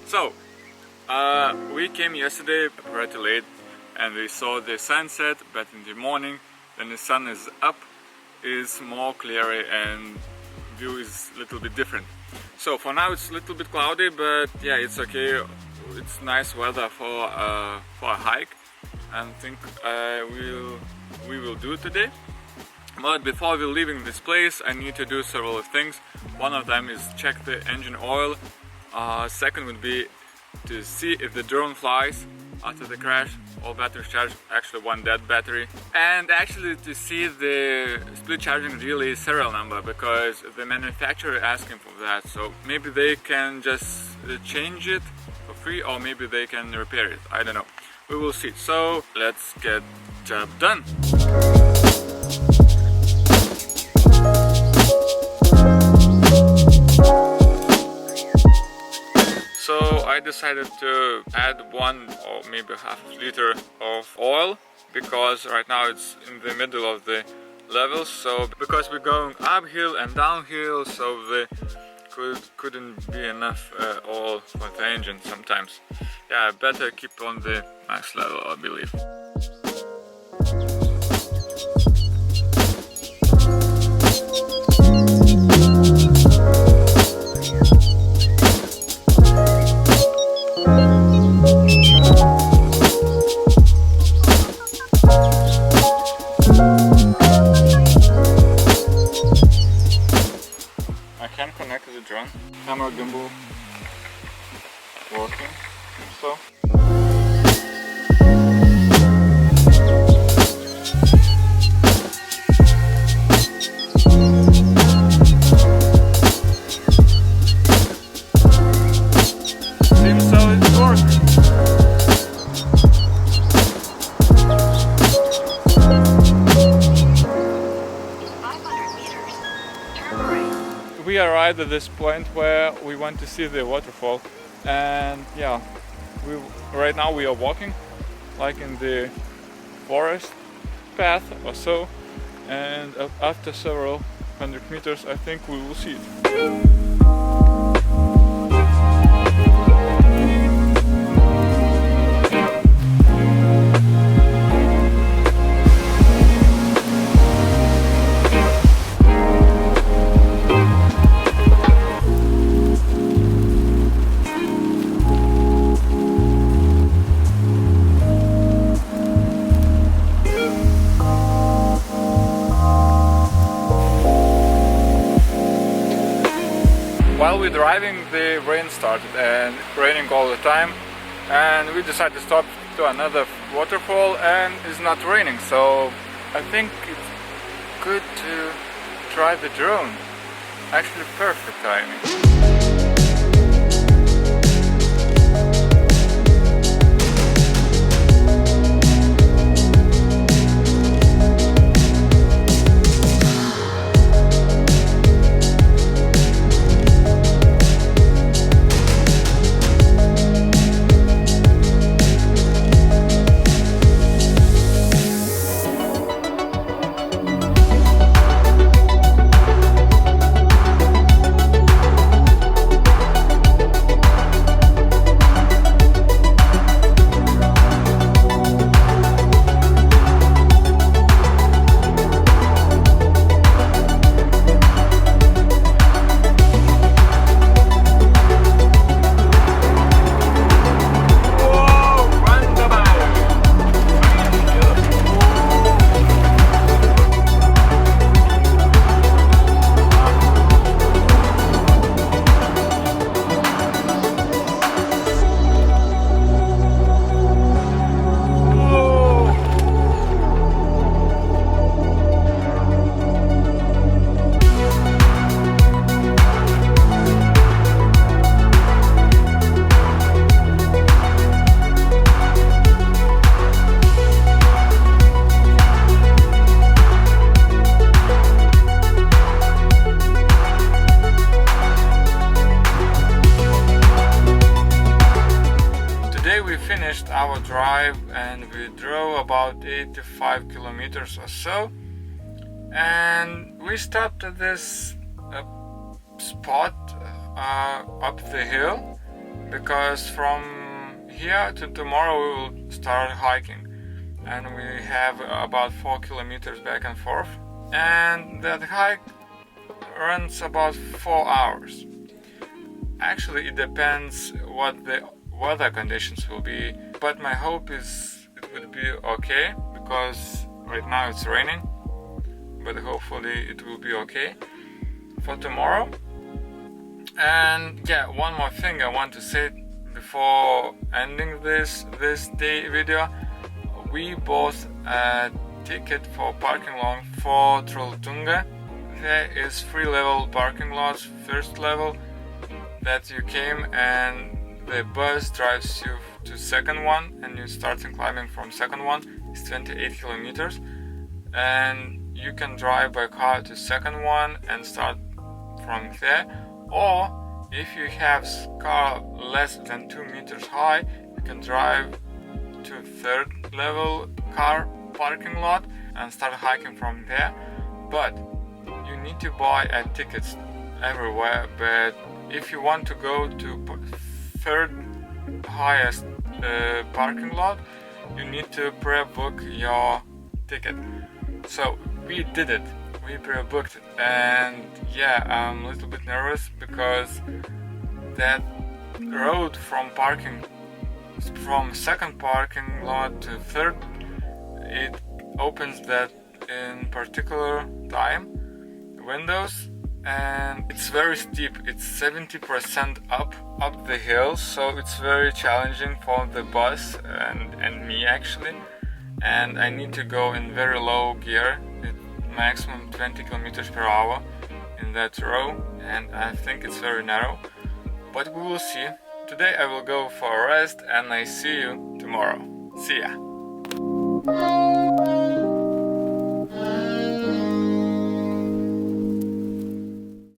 So, we came yesterday pretty late and we saw the sunset, but in the morning, when the sun is up, is more clear and view is a little bit different. So for now it's a little bit cloudy, but yeah, it's okay. It's nice weather for a hike, and I think we will do it today. But before we're leaving this place, I need to do several things. One of them is check the engine oil. Second would be to see if the drone flies after the crash. All batteries charged, actually one dead battery. And actually to see the split charging relay serial number, because the manufacturer asking for that. So maybe they can just change it for free, or maybe they can repair it. I don't know. We will see. So let's get job done. So I decided to add 1 or maybe half liter of oil, because right now it's in the middle of the levels. So because we're going uphill and downhill, so there couldn't be enough oil for the engine sometimes. Yeah, better keep on the max level, I believe. Camera gimbal working, so seems so it's working. We arrived at this point where we want to see the waterfall, and yeah, right now we are walking like in the forest path or so, and after several hundred meters I think we will see it. While we're driving, the rain started and raining all the time, and we decided to stop to another waterfall and it's not raining, so I think it's good to try the drone. Actually perfect timing. Our drive, and we drove about 85 kilometers or so, and we stopped at this spot up the hill, because from here to tomorrow we will start hiking, and we have about 4 kilometers back and forth, and that hike runs about 4 hours. Actually, it depends what the weather conditions will be, but my hope is it would be okay, because right now it's raining, but hopefully it will be okay for tomorrow. And yeah, one more thing I want to say before ending this day video. We bought a ticket for parking lot for Trolltunga. There is 3 level parking lots. First level that you came and the bus drives you to second one, and you starting climbing from second one. It's 28 kilometers, and you can drive by car to second one and start from there. Or if you have car less than 2 meters high, you can drive to third level car parking lot and start hiking from there. But you need to buy a tickets everywhere. But if you want to go to third highest parking lot, you need to pre-book your ticket. So we did it. We pre-booked it, and yeah, I'm a little bit nervous because that road from second parking lot to third, it opens that in particular time windows, and it's very steep. It's 70% up the hill, so it's very challenging for the bus and me actually, and I need to go in very low gear, maximum 20 kilometers per hour in that row, and I think it's very narrow, but we will see. Today I will go for a rest, and I see you tomorrow. See ya!